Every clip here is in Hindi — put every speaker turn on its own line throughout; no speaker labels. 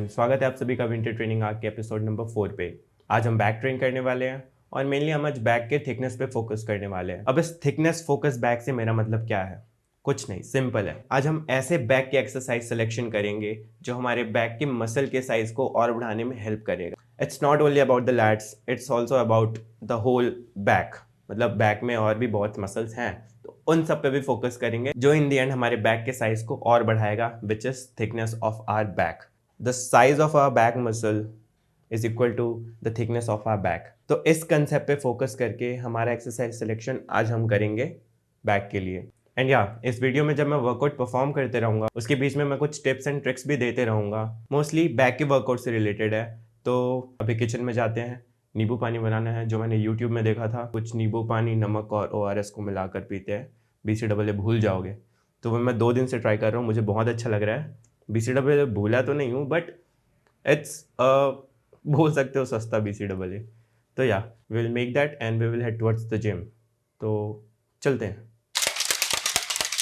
एवरीवन, स्वागत है आप सभी का विंटर ट्रेनिंग आर्क के एपिसोड नंबर 4 पे। आज हम बैक ट्रेन करने वाले हैं और मेनली हम आज बैक के थिकनेस पे फोकस करने वाले हैं। अब इस थिकनेस फोकस बैक से मेरा मतलब क्या है? कुछ नहीं, सिंपल है। आज हम ऐसे बैक के एक्सरसाइज सिलेक्शन करेंगे जो हमारे बैक के मसल के साइज को और बढ़ाने में हेल्प करेगा। It's not only about the lats, it's also about the whole back. मतलब बैक में और भी बहुत मसल्स हैं, तो उन सब पे भी फोकस करेंगे जो इन दी एंड हमारे बैक के साइज को और बढ़ाएगा, which is thickness of our back. The size of our back muscle is equal to the thickness of our back। तो इस कंसेप्ट पे फोकस करके हमारा एक्सरसाइज सिलेक्शन आज हम करेंगे बैक के लिए। एंड इस वीडियो में जब मैं वर्कआउट परफॉर्म करते रहूँगा उसके बीच में मैं कुछ टिप्स एंड ट्रिक्स भी देते रहूँगा, मोस्टली बैक के वर्कआउट से रिलेटेड है। तो अभी किचन में जाते हैं, नींबू पानी बनाना है जो मैंने यूट्यूब में देखा था। कुछ नींबू पानी, नमक और ORS को मिलाकर पीते हैं। BCAA भूल जाओगे। तो वो मैं 2 दिन से ट्राई कर रहा हूँ, मुझे बहुत अच्छा लग रहा है। BCAA भूला तो नहीं हूँ, बट इट्स बोल सकते हो सस्ता BCAA। तो we will make that and we will head towards the gym. तो चलते हैं।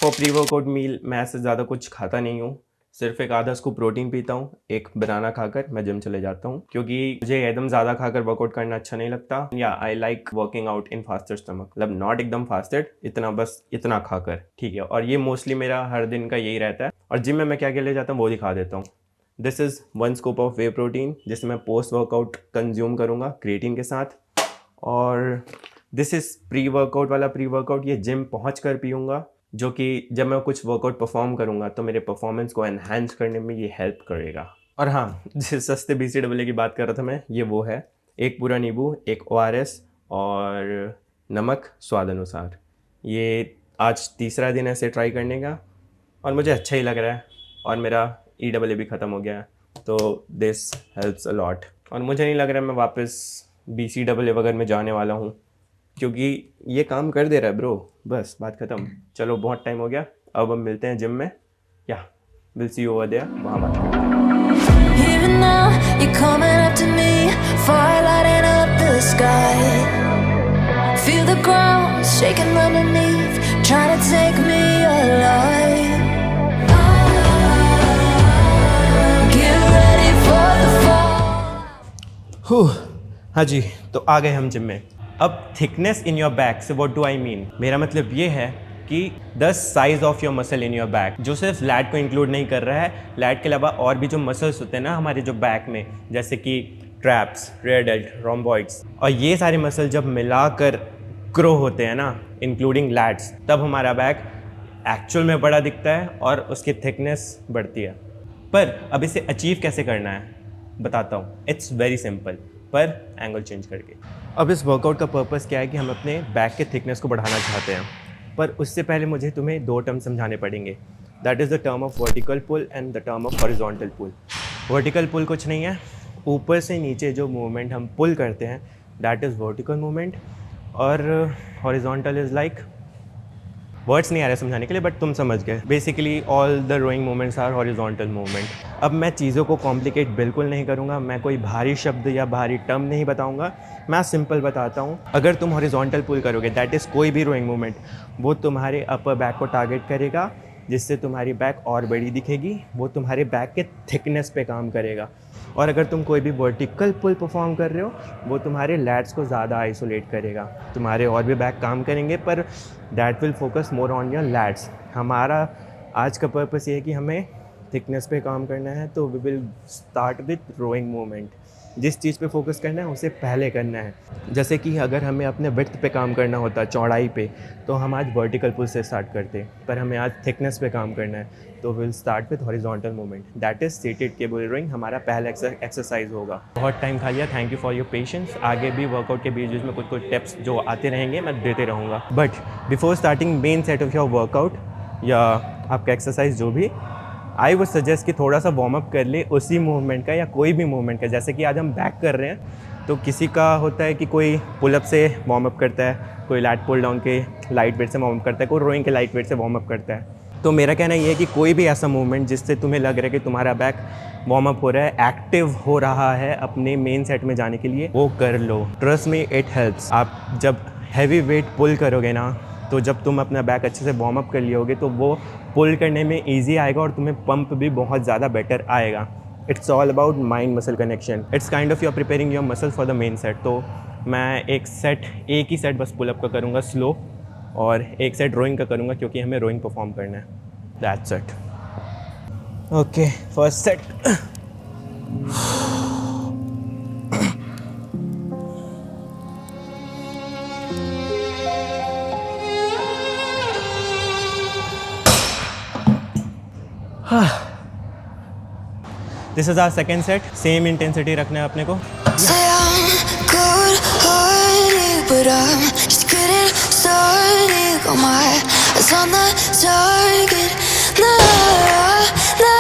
फॉर प्री वर्कआउट मील मैं ऐसे ज़्यादा कुछ खाता नहीं हूँ, सिर्फ एक आधा स्कूप प्रोटीन पीता हूँ, एक बनाना खाकर मैं जिम चले जाता हूँ, क्योंकि मुझे एकदम ज़्यादा खाकर वर्कआउट करना अच्छा नहीं लगता। I like working out in fasted stomach, मतलब नॉट एकदम फास्टेड, इतना बस इतना खाकर, ठीक है। और ये मोस्टली मेरा हर दिन का यही रहता है। और जिम में मैं क्या क्या ले जाता हूँ वो दिखा देता हूँ। This is 1 scoop of way protein, जिसे मैं पोस्ट वर्कआउट कंज्यूम करूँगा क्रिएटिन के साथ। और दिस इज़ प्री वर्कआउट वाला प्री वर्कआउट, ये जिम पहुँच कर पीऊँगा, जो कि जब मैं कुछ वर्कआउट परफॉर्म करूँगा तो मेरे परफॉर्मेंस को एनहांस करने में ये हेल्प करेगा। और हाँ, जिस सस्ते BCAA की बात कर रहा था मैं, ये वो है। एक पूरा नींबू, एक ORS और नमक स्वाद अनुसार। ये आज तीसरा दिन ऐसे ट्राई करने का और मुझे अच्छा ही लग रहा है। और मेरा EAA भी ख़त्म हो गया है, तो दिस हेल्प्स अ लॉट। और मुझे नहीं लग रहा है मैं वापस BCAA वगैरह में जाने वाला हूँ, क्योंकि ये काम कर दे रहा है ब्रो। बस बात ख़त्म। चलो बहुत टाइम हो गया, अब हम मिलते हैं जिम में। Will see you over there, वहाँ बात करते हैं।
Even now, you're coming up to me, fire lighting up the sky. Feel the ground shaking underneath, trying to take me alive. Get ready for the fall.
हाँ जी, तो आ गए हम जिम में। अब थिकनेस इन योर बैक से व्हाट डू आई मीन? मेरा मतलब ये है कि the size of your muscle in your back, जो सिर्फ लैट को इंक्लूड नहीं कर रहा है। लैट के अलावा और भी जो मसल्स होते हैं ना हमारे जो बैक में, जैसे कि ट्रैप्स, रेयर डेल्ट, रोम्बॉइड्स, और ये सारे मसल जब मिलाकर ग्रो होते हैं ना, इंक्लूडिंग लैट्स, तब हमारा बैक एक्चुअल में बड़ा दिखता है और उसकी थिकनेस बढ़ती है। पर अब इसे अचीव कैसे करना है बताता हूँ। इट्स वेरी सिंपल, पर एंगल चेंज करके। अब इस वर्कआउट का पर्पस क्या है कि हम अपने बैक के थिकनेस को बढ़ाना चाहते हैं, पर उससे पहले मुझे तुम्हें 2 टर्म समझाने पड़ेंगे। That is the term of vertical pull and the term of horizontal pull. Vertical pull कुछ नहीं है, ऊपर से नीचे जो मूवमेंट हम पुल करते हैं, दैट इज़ वर्टिकल मूवमेंट। और हॉरिजॉन्टल इज़ लाइक, वर्ड्स नहीं आ रहे समझाने के लिए, बट तुम समझ गए। Basically all the rowing movements are horizontal movement. अब मैं चीज़ों को कॉम्प्लिकेट बिल्कुल नहीं करूँगा, मैं कोई भारी शब्द या भारी टर्म नहीं बताऊँगा, मैं सिंपल बताता हूँ। अगर तुम हॉरिजॉन्टल पुल करोगे, दैट इज़ कोई भी रोइंग मूवमेंट, वो तुम्हारे अपर बैक को टारगेट करेगा, जिससे तुम्हारी बैक और बड़ी दिखेगी, वो तुम्हारे बैक के थिकनेस पे काम करेगा। और अगर तुम कोई भी वर्टिकल पुल परफॉर्म कर रहे हो, वो तुम्हारे लैट्स को ज़्यादा आइसोलेट करेगा। तुम्हारे और भी बैक काम करेंगे, पर that will focus more on your lats. हमारा आज का पर्पस ये है कि हमें थिकनेस पे काम करना है, तो we will start with rowing movement. जिस चीज़ पे फोकस करना है उसे पहले करना है। जैसे कि अगर हमें अपने विड्थ पे काम करना होता, चौड़ाई पे, तो हम आज वर्टिकल पुल से स्टार्ट करते, पर हमें आज थिकनेस पे काम करना है, तो will start with horizontal movement. That is seated cable rowing, हमारा पहला एक्सरसाइज होगा। बहुत टाइम खा लिया, thank you for your patience. आगे भी वर्कआउट के बीच में कुछ टिप्स जो आते रहेंगे मैं देते रहूँगा। But before starting main set of your workout या आपका एक्सरसाइज जो भी, आई वुड सजेस्ट कि थोड़ा सा वार्म अप कर ले उसी मूवमेंट का या कोई भी मूवमेंट का। जैसे कि आज हम बैक कर रहे हैं, तो किसी का होता है कि कोई पुलअप से वार्म अप करता है, कोई लैट पुल डाउन के लाइट वेट से वार्म अप करता है, कोई रोइंग के लाइट वेट से वार्म अप करता है। तो मेरा कहना ये है कि कोई भी ऐसा मूवमेंट जिससे तुम्हें लग रहा है कि तुम्हारा बैक वार्म अप हो रहा है, एक्टिव हो रहा है अपने मेन सेट में जाने के लिए, वो कर लो। Trust me, it helps. आप जब हैवी वेट पुल करोगे ना, तो जब तुम अपना बैक अच्छे से वार्म अप कर लियोगे, तो वो पुल करने में ईजी आएगा और तुम्हें पंप भी बहुत ज़्यादा बेटर आएगा। It's all about mind muscle connection. It's kind of you are preparing your muscle for the main set. तो मैं एक ही सेट बस पुलअप का करूँगा स्लो, और एक सेट रोइंग का करूँगा क्योंकि हमें रोइंग परफॉर्म करना है. That's it. Okay, first set. This is our second set. Same intensity रखना है अपने को.
Say I'm good-hearted, but I'm just getting started. Got my eyes on the target. No, no.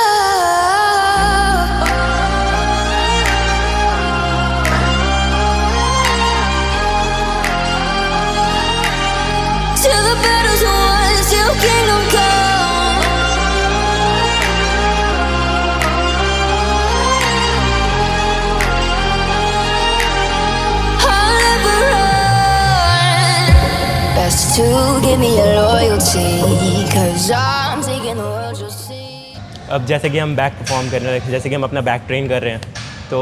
Till the battle's won, till kingdom come. Best to give me your loyalty, 'cause I'm taking the world you'll see.
अब जैसे कि हम बैक परफॉर्म कर रहे हैं, जैसे कि हम अपना बैक ट्रेन कर रहे हैं, तो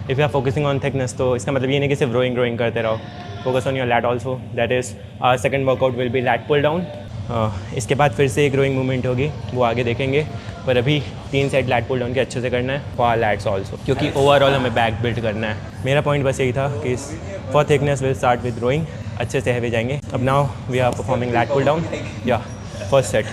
if you are focusing on thickness, तो इसका मतलब ये नहीं कि सिर्फ रोइंग करते रहो. Focus on your lat also. That is our second workout will be lat pull down. इसके बाद फिर से एक रोइंग मूवमेंट होगी, वो आगे देखेंगे. पर अभी 3 सेट लैट पुल डाउन के अच्छे से करना है फॉर लैट्स ऑल्सो, क्योंकि ओवरऑल हमें बैक बिल्ड करना है. मेरा पॉइंट बस यही था कि for thickness will start with rowing. अच्छे से हैवी जाएंगे. अब now we are performing lat pull down. या फर्स्ट सेट.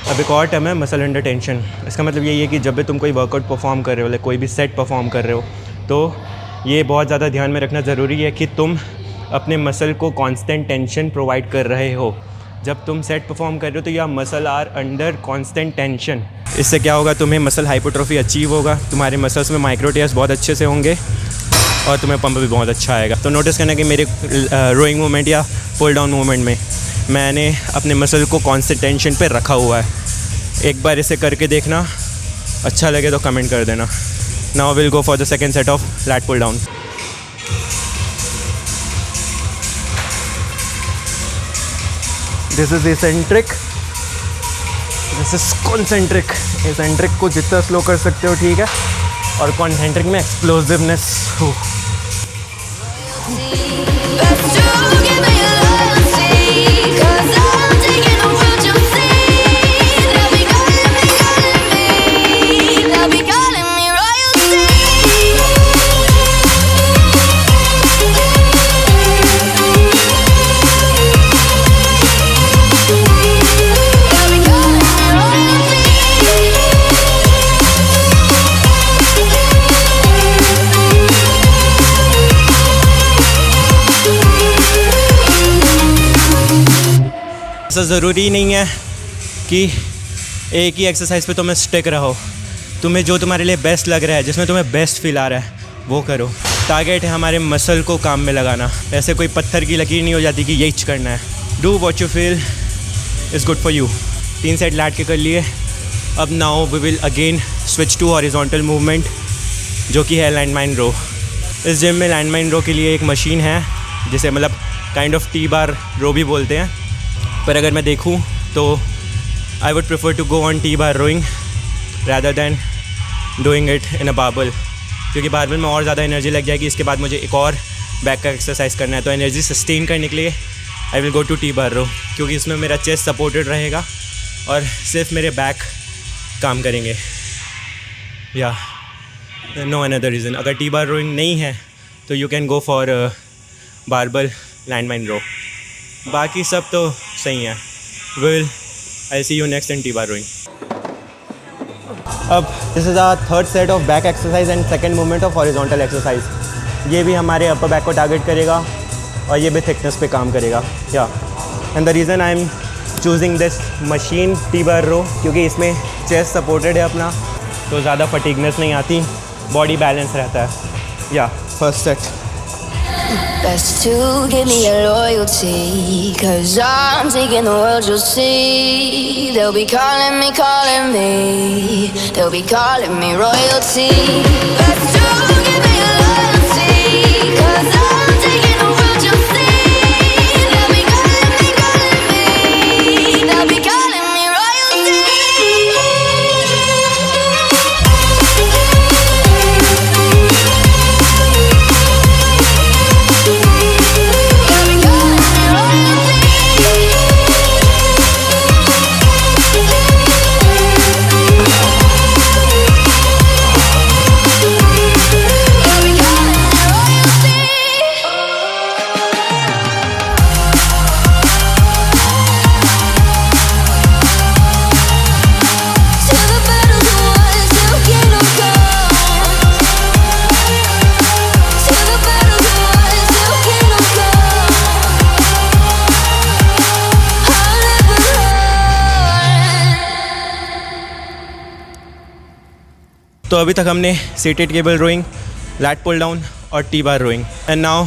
अब एक और टर्म है मसल अंडर टेंशन. इसका मतलब यही है कि जब भी तुम कोई वर्कआउट परफॉर्म कर रहे हो, कोई भी सेट परफॉर्म कर रहे हो, तो ये बहुत ज़्यादा ध्यान में रखना ज़रूरी है कि तुम अपने मसल को कांस्टेंट टेंशन प्रोवाइड कर रहे हो. जब तुम सेट परफॉर्म कर रहे हो तो your muscle are under constant tension. इससे क्या होगा, तुम्हें मसल हाइपोट्रोफी अचीव होगा, तुम्हारे मसल्स में माइक्रो टियर्स बहुत अच्छे से होंगे, और तुम्हें पंप भी बहुत अच्छा आएगा. तो नोटिस करना कि मेरे रोइंग मूवमेंट या पुल डाउन मूवमेंट में मैंने अपने मसल को कांस्टेंट टेंशन पे रखा हुआ है. एक बार इसे करके देखना, अच्छा लगे तो कमेंट कर देना. Now will go for the second set of lat pull down. This is eccentric, this is concentric. Eccentric को जितना स्लो कर सकते हो ठीक है, और कॉन्सेंट्रिक में explosiveness.
Best to give me your loyalty, 'cause I'm taking the world you'll see. They'll be calling me, they'll be calling me royalty. They'll be calling me royalty.
ऐसा ज़रूरी नहीं है कि एक ही एक्सरसाइज पे तुम्हें स्टिक रहो. तुम्हें जो तुम्हारे लिए बेस्ट लग रहा है, जिसमें तुम्हें बेस्ट फील आ रहा है, वो करो. टारगेट है हमारे मसल को काम में लगाना. ऐसे कोई पत्थर की लकीर नहीं हो जाती कि यही करना है. Do what you feel is good for you. 3 set lat के कर लिए. अब now we will again switch to horizontal movement, जो कि है लैंडमाइन रो. इस जिम में लैंडमाइन रो के लिए एक मशीन है, जिसे मतलब kind of T bar row भी बोलते हैं. पर अगर मैं देखूं तो I would prefer to go on T bar rowing rather than doing it in a barbell, क्योंकि बारबल में और ज़्यादा एनर्जी लग जाएगी. इसके बाद मुझे एक और बैक का एक्सरसाइज करना है, तो एनर्जी सस्टेन करने के लिए I will go to T bar row, क्योंकि इसमें मेरा चेस्ट सपोर्टेड रहेगा और सिर्फ मेरे बैक काम करेंगे. Yeah no another reason. अगर टी बार रोइंग नहीं है तो you can go for barbell landmine row. बाकी सब तो सही है. Will I see you next in T bar rowing. अब this is our third set of back exercise and second movement of horizontal exercise. ये भी हमारे अपर बैक को टारगेट करेगा और ये भी थिकनेस पे काम करेगा. Yeah and the reason I am choosing this machine T bar row, क्योंकि इसमें चेस्ट सपोर्टेड है अपना, तो ज़्यादा फटीगनेस नहीं आती, बॉडी बैलेंस रहता है. या first set.
Best to give me your loyalty, 'cause I'm taking the world you'll see. They'll be calling me, they'll be calling me royalty. Best to give me your loyalty, 'cause I'm taking the world you'll see.
तो अभी तक हमने seated cable rowing, lat pull down और T bar rowing, and now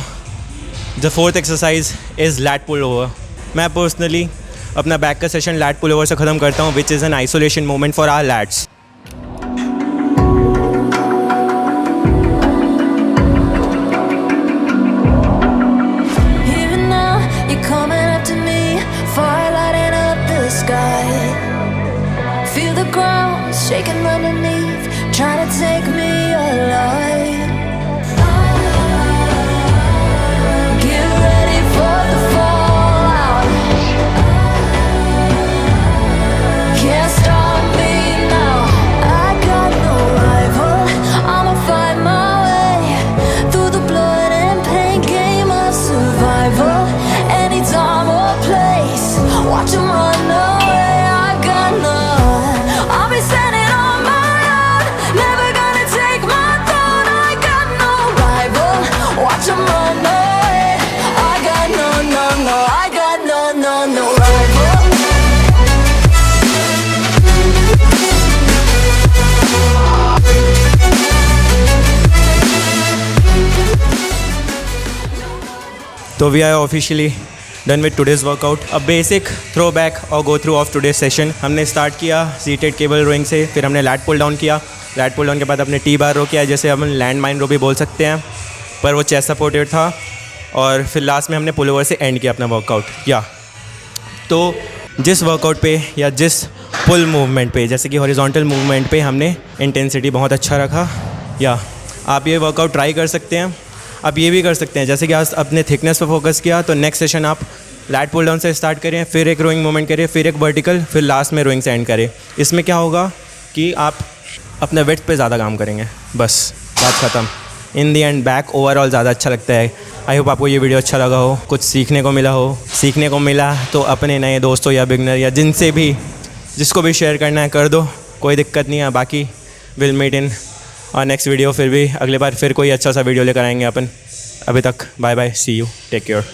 the fourth exercise is lat pull over. मैं पर्सनली अपना बैक का सेशन लैट पुल ओवर से ख़त्म करता हूँ, which is an isolation moment for our lats.
Even now, you're coming up to me, fire lighting up the sky. Feel the ground shaking underneath, trying to take me alive. Get ready for the fallout. Can't stop me now. I got no rival. I'ma fight my way through the blood and pain game of survival. Any time or place, watch 'em run away. I got none. I'll be standing on my own, never gonna take my throne. I got no rival. Watch 'em run away. I got no, no, no. I got no, no, no rival.
तो we are officially done with today's workout. अब बेसिक थ्रो बैक और go through of today's session हमने स्टार्ट किया सीटेड केबल रोइंग से, फिर हमने लैट पुल डाउन किया, लैट पुल डाउन के बाद अपने टी बार रो किया, जैसे हम लैंड माइन रो भी बोल सकते हैं, पर वो चेस्ट सपोर्टेड था, और फिर लास्ट में हमने पुल ओवर से एंड किया अपना वर्कआउट। या तो जिस वर्कआउट पे या जिस पुल मूवमेंट पे, जैसे कि हॉरिजॉन्टल मूवमेंट पे हमने इंटेंसिटी बहुत अच्छा रखा, या आप ये वर्कआउट ट्राई कर सकते हैं। आप ये भी कर सकते हैं, जैसे कि आज अपने थिकनेस पर फोकस किया, तो नेक्स्ट सेशन आप लैट पुल डाउन से स्टार्ट करें, फिर एक रोइंग मूवमेंट करें, फिर एक वर्टिकल, फिर लास्ट में रोइंग से एंड करें। इसमें क्या होगा कि आप अपने वेट पे ज़्यादा काम करेंगे, बस बात ख़त्म। इन दी एंड बैक ओवरऑल ज़्यादा अच्छा लगता है। आई होप आपको ये वीडियो अच्छा लगा हो, कुछ सीखने को मिला हो। सीखने को मिला तो अपने नए दोस्तों या बिगनर या जिनसे भी, जिसको भी शेयर करना है कर दो, कोई दिक्कत नहीं है। बाकी विल मीट इन और नेक्स्ट वीडियो, फिर भी अगले बार फिर कोई अच्छा सा वीडियो लेकर आएंगे अपन। अभी तक bye bye, see you, take care.